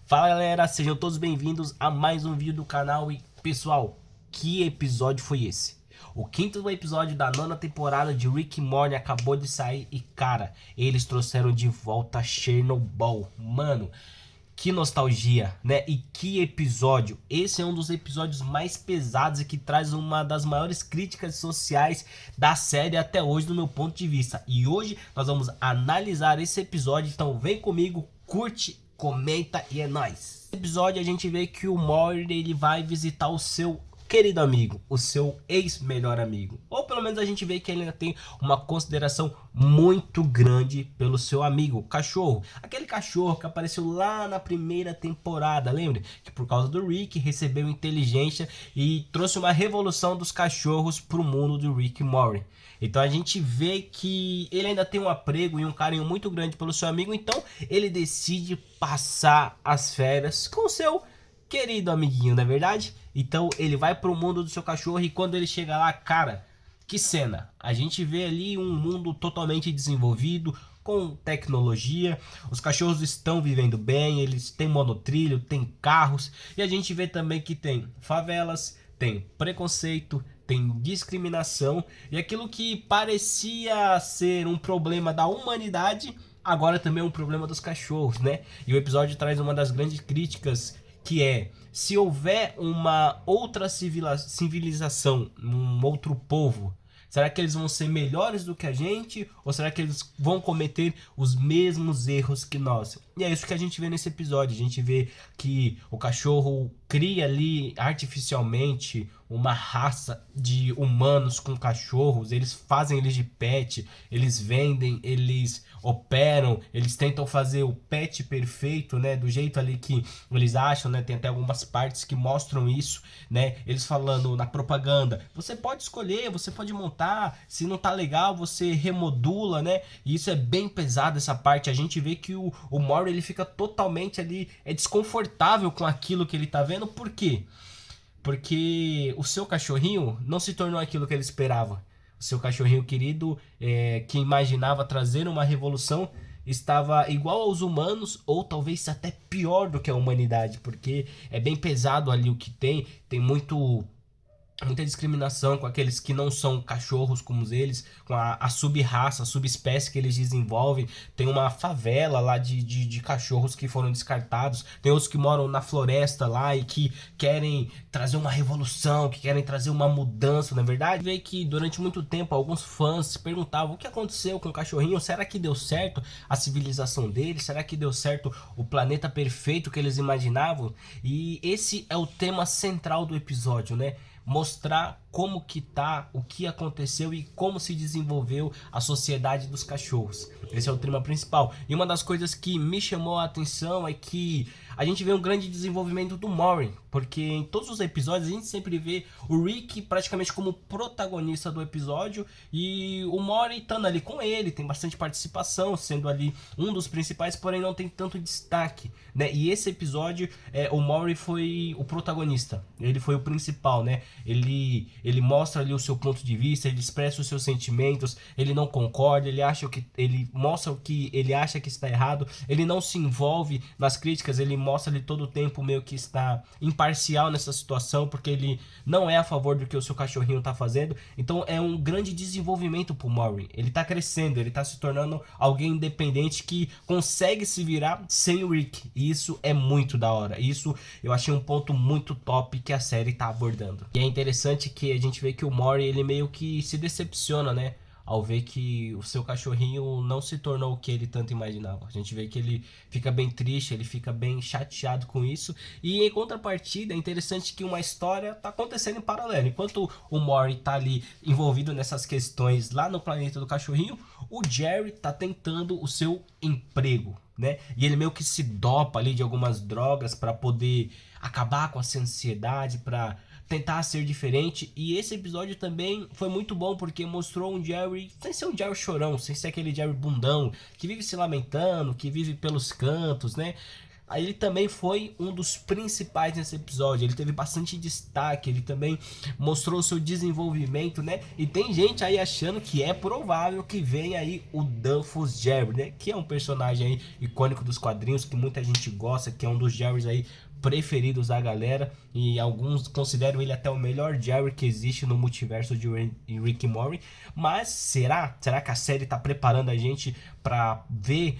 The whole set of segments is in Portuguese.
Fala galera, sejam todos bem-vindos a mais um vídeo do canal. E pessoal, que episódio foi esse? O quinto episódio da nona temporada de Rick and Morty acabou de sair e cara, eles trouxeram de volta Chernobyl. Mano, que nostalgia, né? E que episódio! Esse é um dos episódios mais pesados e que traz uma das maiores críticas sociais da série até hoje, do meu ponto de vista. E hoje nós vamos analisar esse episódio, então vem comigo, curte, comenta e é nóis! Nesse episódio a gente vê que o Morty ele vai visitar o seu querido amigo, o seu ex-melhor amigo. Ou pelo menos a gente vê que ele ainda tem uma consideração muito grande pelo seu amigo, o cachorro. Aquele cachorro que apareceu lá na primeira temporada, lembra? Que por causa do Rick recebeu inteligência e trouxe uma revolução dos cachorros pro mundo do Rick e Morty. Então a gente vê que ele ainda tem um apreço e um carinho muito grande pelo seu amigo, então ele decide passar as férias com o seu querido amiguinho, não é verdade? Então ele vai pro mundo do seu cachorro e quando ele chega lá, cara, que cena! A gente vê ali um mundo totalmente desenvolvido, com tecnologia, os cachorros estão vivendo bem, eles têm monotrilho, tem carros, e a gente vê também que tem favelas, tem preconceito, tem discriminação, e aquilo que parecia ser um problema da humanidade, agora também é um problema dos cachorros, né? E o episódio traz uma das grandes críticas, que é, se houver uma outra civilização, um outro povo, será que eles vão ser melhores do que a gente? Ou será que eles vão cometer os mesmos erros que nós? E é isso que a gente vê nesse episódio. A gente vê que o cachorro cria ali artificialmente uma raça de humanos com cachorros. Eles fazem eles de pet, eles vendem, eles operam, eles tentam fazer o pet perfeito, né, do jeito ali que eles acham, né? Tem até algumas partes que mostram isso, né? Eles falando na propaganda, você pode escolher, você pode montar, se não tá legal, você remodula, né? E isso é bem pesado, essa parte. A gente vê que o Morty, ele fica totalmente ali, desconfortável com aquilo que ele tá vendo. Por quê? Porque o seu cachorrinho não se tornou aquilo que ele esperava. O seu cachorrinho querido, que imaginava trazer uma revolução, estava igual aos humanos, ou talvez até pior do que a humanidade, porque é bem pesado ali o que tem muita discriminação com aqueles que não são cachorros como eles, com a sub-raça, a subespécie que eles desenvolvem. Tem uma favela lá de cachorros que foram descartados, tem outros que moram na floresta lá e que querem trazer uma revolução, que querem trazer uma mudança, na verdade. Vê que durante muito tempo alguns fãs se perguntavam o que aconteceu com o cachorrinho, será que deu certo a civilização deles, será que deu certo o planeta perfeito que eles imaginavam? E esse é o tema central do episódio, né? Mostrar como que tá, o que aconteceu e como se desenvolveu a sociedade dos cachorros. Esse é o tema principal. E uma das coisas que me chamou a atenção é que a gente vê um grande desenvolvimento do Morty, porque em todos os episódios a gente sempre vê o Rick praticamente como protagonista do episódio e o Morty estando ali com ele, tem bastante participação, sendo ali um dos principais, porém não tem tanto destaque, né? E esse episódio, o Morty foi o protagonista, ele foi o principal, né? Ele mostra ali o seu ponto de vista, ele expressa os seus sentimentos, ele não concorda, ele mostra o que ele acha que está errado, ele não se envolve nas críticas, ele mostra ali todo o tempo meio que está imparcial nessa situação, porque ele não é a favor do que o seu cachorrinho está fazendo. Então é um grande desenvolvimento pro Morty, ele está crescendo, ele está se tornando alguém independente que consegue se virar sem o Rick, e isso é muito da hora. Isso eu achei um ponto muito top que a série está abordando. E é interessante que a gente vê que o Morty, ele meio que se decepciona, né? Ao ver que o seu cachorrinho não se tornou o que ele tanto imaginava. A gente vê que ele fica bem triste, ele fica bem chateado com isso. E em contrapartida, é interessante que uma história tá acontecendo em paralelo. Enquanto o Morty tá ali envolvido nessas questões lá no planeta do cachorrinho, o Jerry tá tentando o seu emprego, né? E ele meio que se dopa ali de algumas drogas para poder acabar com essa ansiedade, para tentar ser diferente. E esse episódio também foi muito bom porque mostrou um Jerry sem ser um Jerry chorão, sem ser aquele Jerry bundão que vive se lamentando, que vive pelos cantos, né? Aí ele também foi um dos principais nesse episódio, ele teve bastante destaque, ele também mostrou seu desenvolvimento, né? E tem gente aí achando que é provável que venha aí o Dolphus Jerry, né? Que é um personagem aí icônico dos quadrinhos, que muita gente gosta, que é um dos Jerrys aí preferidos da galera, e alguns consideram ele até o melhor Jerry que existe no multiverso de Rick e Morty. Mas será que a série tá preparando a gente para ver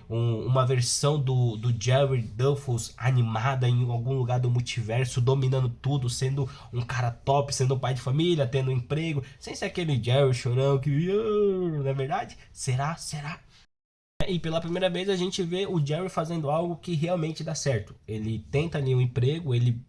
uma versão do Jerry Duffus animada em algum lugar do multiverso, dominando tudo, sendo um cara top, sendo um pai de família, tendo um emprego, sem ser aquele Jerry chorão que não é verdade? Será? E pela primeira vez a gente vê o Jerry fazendo algo que realmente dá certo. Ele tenta ali um emprego, ele,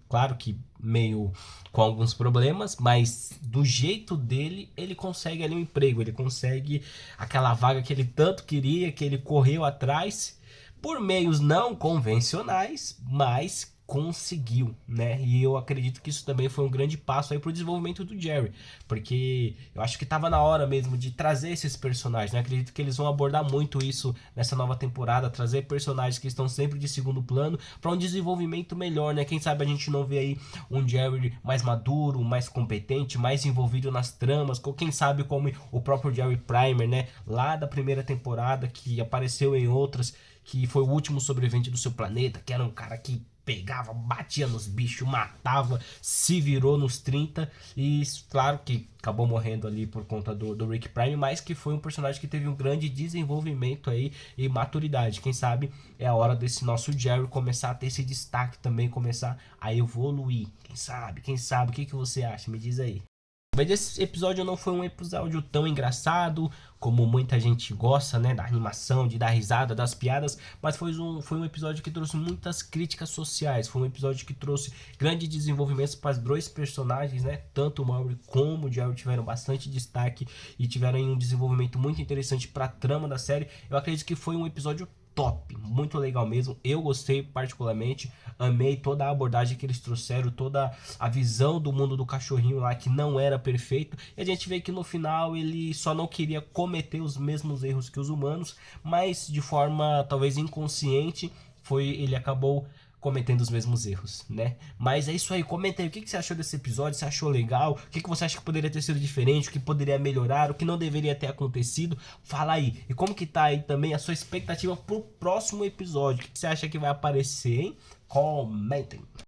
claro que meio com alguns problemas, mas do jeito dele, ele consegue ali um emprego, ele consegue aquela vaga que ele tanto queria, que ele correu atrás, por meios não convencionais, mas conseguiu, né? E eu acredito que isso também foi um grande passo aí pro desenvolvimento do Jerry, porque eu acho que tava na hora mesmo de trazer esses personagens, né? Acredito que eles vão abordar muito isso nessa nova temporada, trazer personagens que estão sempre de segundo plano para um desenvolvimento melhor, né? Quem sabe a gente não vê aí um Jerry mais maduro, mais competente, mais envolvido nas tramas, quem sabe como o próprio Jerry Primer, né? Lá da primeira temporada, que apareceu em outras, que foi o último sobrevivente do seu planeta, que era um cara que pegava, batia nos bichos, matava, se virou nos 30 e claro que acabou morrendo ali por conta do Rick Prime, mas que foi um personagem que teve um grande desenvolvimento aí e maturidade. Quem sabe é a hora desse nosso Jerry começar a ter esse destaque também, começar a evoluir. Quem sabe, o que você acha? Me diz aí. Mas esse episódio não foi um episódio tão engraçado como muita gente gosta, né, da animação, de dar risada, das piadas, mas foi um episódio que trouxe muitas críticas sociais, foi um episódio que trouxe grande desenvolvimento para os dois personagens, né, tanto o Maury como o Jerry tiveram bastante destaque e tiveram um desenvolvimento muito interessante para a trama da série. Eu acredito que foi um episódio top, muito legal mesmo, eu gostei particularmente, amei toda a abordagem que eles trouxeram, toda a visão do mundo do cachorrinho lá que não era perfeito, e a gente vê que no final ele só não queria cometer os mesmos erros que os humanos, mas de forma talvez inconsciente, ele acabou cometendo os mesmos erros, né? Mas é isso aí, comenta aí o que você achou desse episódio, você achou legal, o que você acha que poderia ter sido diferente, o que poderia melhorar, o que não deveria ter acontecido, fala aí. E como que tá aí também a sua expectativa pro próximo episódio, o que você acha que vai aparecer, hein? Comentem.